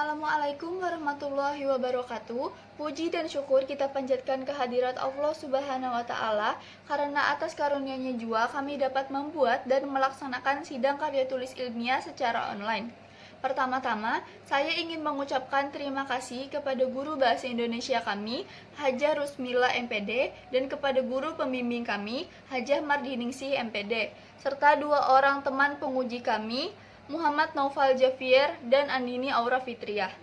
Assalamualaikum warahmatullahi wabarakatuh. Puji dan syukur kita panjatkan kehadirat Allah Subhanahu wa Ta'ala, karena atas karunia-Nya jua kami dapat membuat dan melaksanakan sidang karya tulis ilmiah secara online. Pertama-tama, saya ingin mengucapkan terima kasih kepada guru bahasa Indonesia kami, Hajah Rusmila MPD, dan kepada guru pembimbing kami, Hajah Mardiningsih MPD, serta dua orang teman penguji kami, Muhammad Naufal Javier dan Andini Aura Fitriah.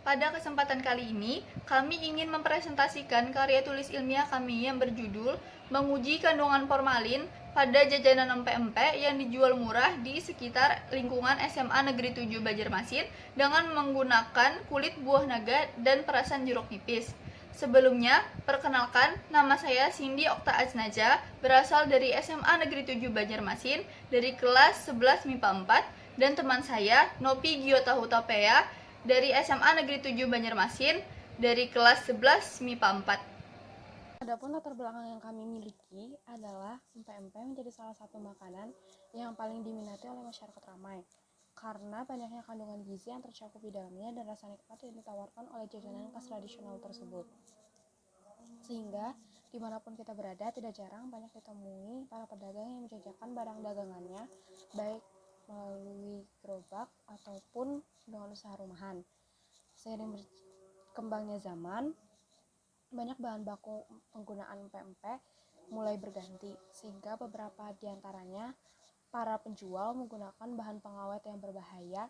Pada kesempatan kali ini, kami ingin mempresentasikan karya tulis ilmiah kami yang berjudul Menguji Kandungan Formalin pada jajanan empek-empek yang dijual murah di sekitar lingkungan SMA Negeri 7 Banjarmasin dengan menggunakan kulit buah naga dan perasan jeruk nipis. Sebelumnya, perkenalkan, nama saya Cindy Okta Aznaja, berasal dari SMA Negeri 7 Banjarmasin, dari kelas 11 MIPA 4, dan teman saya, Nopi Giota Hutapea, dari SMA Negeri 7 Banjarmasin, dari kelas 11 MIPA 4. Adapun latar belakang yang kami miliki adalah empek-empek menjadi salah satu makanan yang paling diminati oleh masyarakat ramai karena banyaknya kandungan gizi yang tercakup di dalamnya dan rasa nikmat yang ditawarkan oleh jajanan khas tradisional tersebut. Sehingga dimanapun kita berada, tidak jarang banyak ditemui para pedagang yang menjajakan barang dagangannya baik melalui gerobak ataupun dengan usaha rumahan. Seiring berkembangnya zaman, banyak bahan baku penggunaan empek-empek mulai berganti, sehingga beberapa diantaranya para penjual menggunakan bahan pengawet yang berbahaya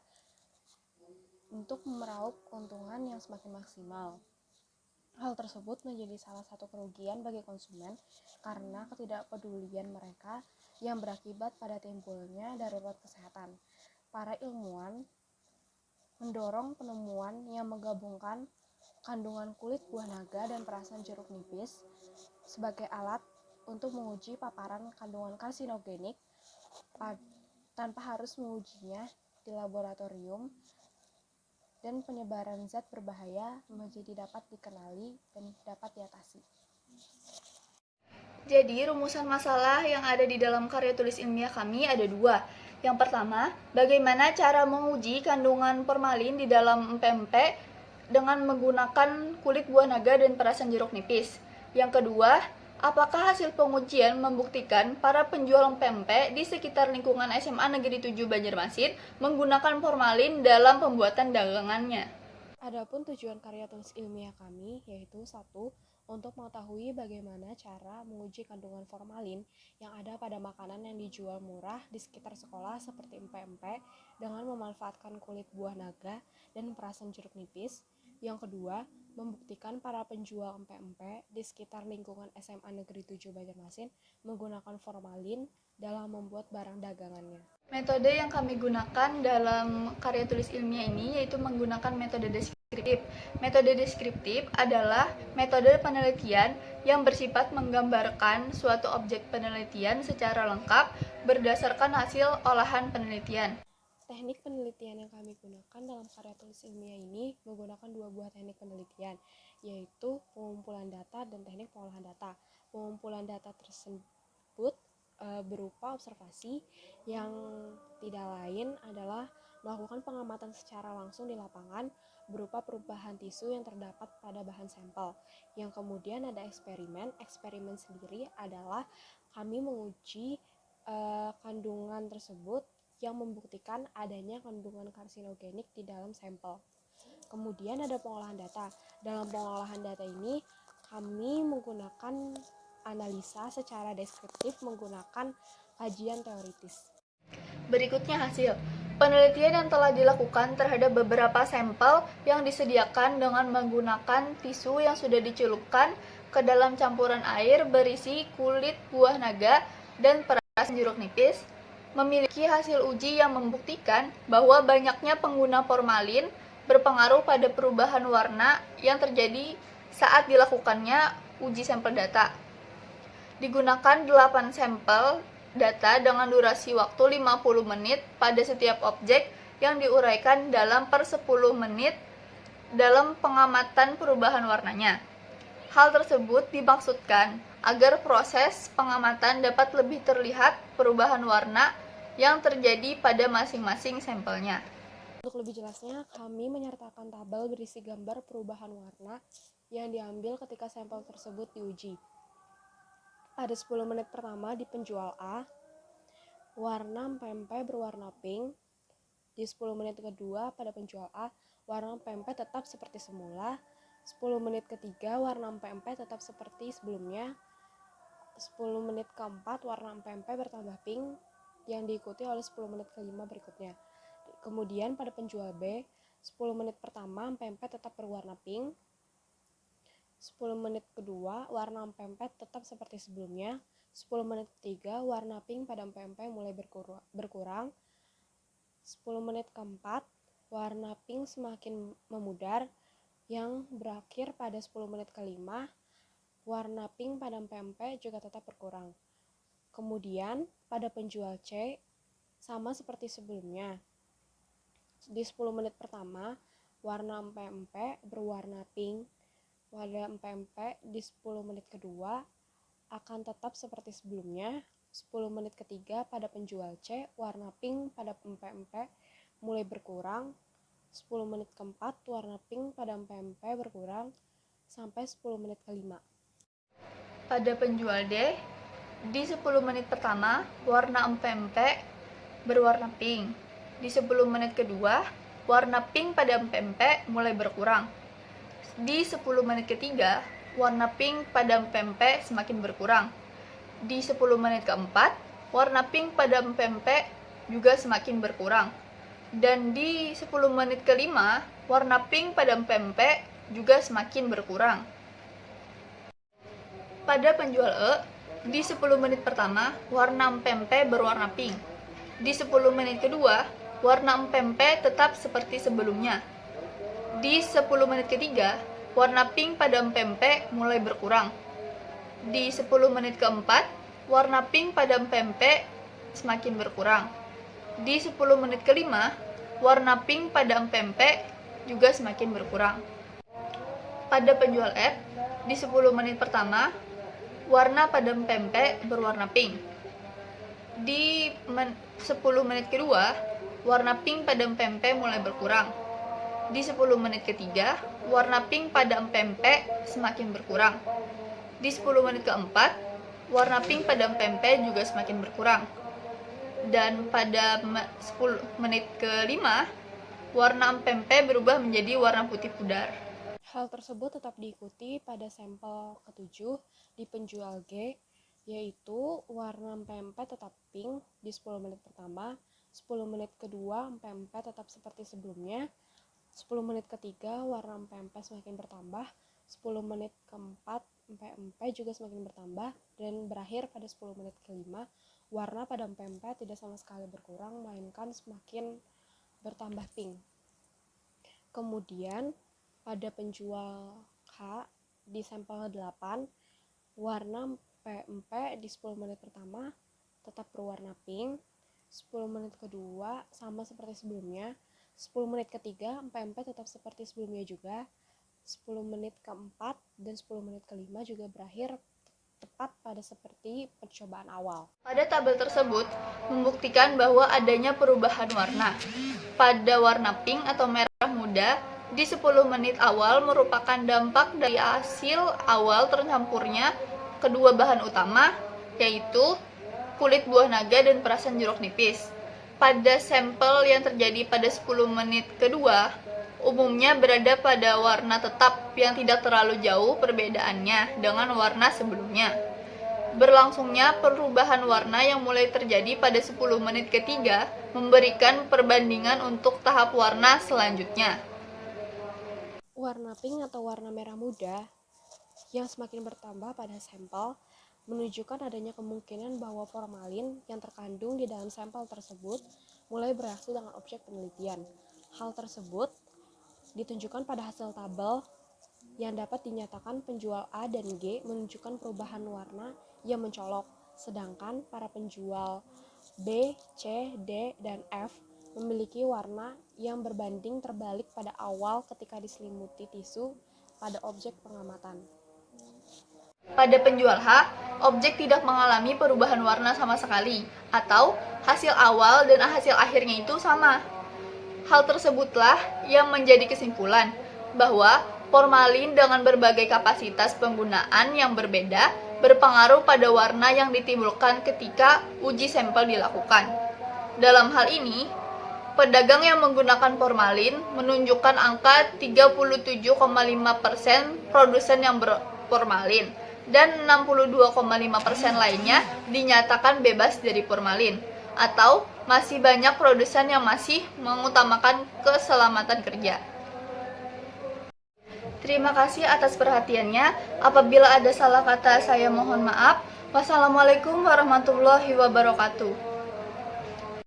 untuk meraup keuntungan yang semakin maksimal. Hal tersebut menjadi salah satu kerugian bagi konsumen karena ketidakpedulian mereka yang berakibat pada timbulnya darurat kesehatan. Para ilmuwan mendorong penemuan yang menggabungkan kandungan kulit buah naga dan perasan jeruk nipis sebagai alat untuk menguji paparan kandungan karsinogenik tanpa harus mengujinya di laboratorium, dan penyebaran zat berbahaya menjadi dapat dikenali dan dapat diatasi. Jadi, rumusan masalah yang ada di dalam karya tulis ilmiah kami ada dua. Yang pertama, bagaimana cara menguji kandungan formalin di dalam empek-empek dengan menggunakan kulit buah naga dan perasan jeruk nipis. Yang kedua, apakah hasil pengujian membuktikan para penjual empek-empek di sekitar lingkungan SMA Negeri 7 Banjarmasin menggunakan formalin dalam pembuatan dagangannya? Adapun tujuan karya tulis ilmiah kami yaitu 1. Untuk mengetahui bagaimana cara menguji kandungan formalin yang ada pada makanan yang dijual murah di sekitar sekolah seperti empek-empek dengan memanfaatkan kulit buah naga dan perasan jeruk nipis. Yang kedua, membuktikan para penjual empek-empek di sekitar lingkungan SMA Negeri 7 Banjarmasin menggunakan formalin dalam membuat barang dagangannya. Metode yang kami gunakan dalam karya tulis ilmiah ini yaitu menggunakan metode deskriptif. Metode deskriptif adalah metode penelitian yang bersifat menggambarkan suatu objek penelitian secara lengkap berdasarkan hasil olahan penelitian. Teknik penelitian yang kami gunakan dalam karya tulis ilmiah ini menggunakan dua buah teknik penelitian, yaitu pengumpulan data dan teknik pengolahan data. Pengumpulan data tersebut berupa observasi yang tidak lain adalah melakukan pengamatan secara langsung di lapangan berupa perubahan tisu yang terdapat pada bahan sampel. Yang kemudian ada eksperimen. Eksperimen sendiri adalah kami menguji kandungan tersebut yang membuktikan adanya kandungan karsinogenik di dalam sampel. Kemudian ada pengolahan data. Dalam pengolahan data ini kami menggunakan analisa secara deskriptif menggunakan kajian teoritis. Berikutnya hasil penelitian yang telah dilakukan terhadap beberapa sampel yang disediakan dengan menggunakan tisu yang sudah dicelupkan ke dalam campuran air berisi kulit buah naga dan perasan jeruk nipis, memiliki hasil uji yang membuktikan bahwa banyaknya pengguna formalin berpengaruh pada perubahan warna yang terjadi saat dilakukannya uji sampel data. Digunakan 8 sampel data dengan durasi waktu 50 menit pada setiap objek yang diuraikan dalam per 10 menit dalam pengamatan perubahan warnanya. Hal tersebut dimaksudkan agar proses pengamatan dapat lebih terlihat perubahan warna yang terjadi pada masing-masing sampelnya. Untuk lebih jelasnya, kami menyertakan tabel berisi gambar perubahan warna yang diambil ketika sampel tersebut diuji. Pada 10 menit pertama di penjual A, warna pempek berwarna pink. Di 10 menit kedua pada penjual A, warna pempek tetap seperti semula. 10 menit ketiga, warna pempek tetap seperti sebelumnya. 10 menit keempat, warna pempek bertambah pink, yang diikuti oleh 10 menit kelima berikutnya. Kemudian pada penjual B, 10 menit pertama pempek tetap berwarna pink. 10 menit kedua, warna pempek tetap seperti sebelumnya. 10 menit ketiga, warna pink pada pempek mulai berkurang. 10 menit keempat, warna pink semakin memudar, yang berakhir pada 10 menit kelima, warna pink pada pempek juga tetap berkurang. Kemudian pada penjual C, sama seperti sebelumnya. Di 10 menit pertama, warna pempek berwarna pink. Pada pempek di 10 menit kedua akan tetap seperti sebelumnya. 10 menit ketiga pada penjual C, warna pink pada pempek mulai berkurang. 10 menit keempat, warna pink pada pempek berkurang sampai 10 menit kelima. Pada penjual D, di 10 menit pertama, warna pempek berwarna pink. Di 10 menit kedua, warna pink pada pempek mulai berkurang. Di 10 menit ketiga, warna pink pada pempek semakin berkurang. Di 10 menit keempat, warna pink pada pempek juga semakin berkurang. Dan di 10 menit kelima, warna pink pada pempek juga semakin berkurang. Pada penjual E, di 10 menit pertama, warna pempek berwarna pink. Di 10 menit kedua, warna pempek tetap seperti sebelumnya. Di 10 menit ketiga, warna pink pada pempek mulai berkurang. Di 10 menit keempat, warna pink pada pempek semakin berkurang. Di 10 menit kelima, warna pink pada pempek juga semakin berkurang. Pada penjual F, di 10 menit pertama, warna pada pempek berwarna pink. Di 10 menit kedua, warna pink pada pempek mulai berkurang. Di 10 menit ketiga, warna pink pada pempek semakin berkurang. Di 10 menit keempat, warna pink pada pempek juga semakin berkurang. Dan pada 10 menit kelima, warna pempek berubah menjadi warna putih pudar. Hal tersebut tetap diikuti pada sampel ketujuh di penjual G, yaitu warna pempek tetap pink di 10 menit pertama, 10 menit kedua pempek tetap seperti sebelumnya, 10 menit ketiga warna pempek semakin bertambah, 10 menit keempat pempek juga semakin bertambah, dan berakhir pada 10 menit kelima, warna pada pempek tidak sama sekali berkurang, melainkan semakin bertambah pink. Kemudian pada penjual K di sampel 8, warna pempek di 10 menit pertama tetap berwarna pink, 10 menit kedua sama seperti sebelumnya, 10 menit ketiga pempek tetap seperti sebelumnya juga, 10 menit keempat dan 10 menit kelima juga berakhir tepat pada seperti percobaan awal. Pada tabel tersebut membuktikan bahwa adanya perubahan warna. Pada warna pink atau merah muda, di 10 menit awal merupakan dampak dari hasil awal tercampurnya kedua bahan utama, yaitu kulit buah naga dan perasan jeruk nipis. Pada sampel yang terjadi pada 10 menit kedua, umumnya berada pada warna tetap yang tidak terlalu jauh perbedaannya dengan warna sebelumnya. Berlangsungnya perubahan warna yang mulai terjadi pada 10 menit ketiga memberikan perbandingan untuk tahap warna selanjutnya. Warna pink atau warna merah muda yang semakin bertambah pada sampel menunjukkan adanya kemungkinan bahwa formalin yang terkandung di dalam sampel tersebut mulai bereaksi dengan objek penelitian. Hal tersebut ditunjukkan pada hasil tabel yang dapat dinyatakan penjual A dan G menunjukkan perubahan warna yang mencolok, sedangkan para penjual B, C, D, dan F memiliki warna yang berbanding terbalik pada awal ketika diselimuti tisu pada objek pengamatan. Pada penjual H, objek tidak mengalami perubahan warna sama sekali, atau hasil awal dan hasil akhirnya itu sama. Hal tersebutlah yang menjadi kesimpulan bahwa formalin dengan berbagai kapasitas penggunaan yang berbeda berpengaruh pada warna yang ditimbulkan ketika uji sampel dilakukan. Dalam hal ini, pedagang yang menggunakan formalin menunjukkan angka 37,5% produsen yang berformalin dan 62,5% lainnya dinyatakan bebas dari formalin, atau masih banyak produsen yang masih mengutamakan keselamatan kerja. Terima kasih atas perhatiannya. Apabila ada salah kata, saya mohon maaf. Wassalamualaikum warahmatullahi wabarakatuh.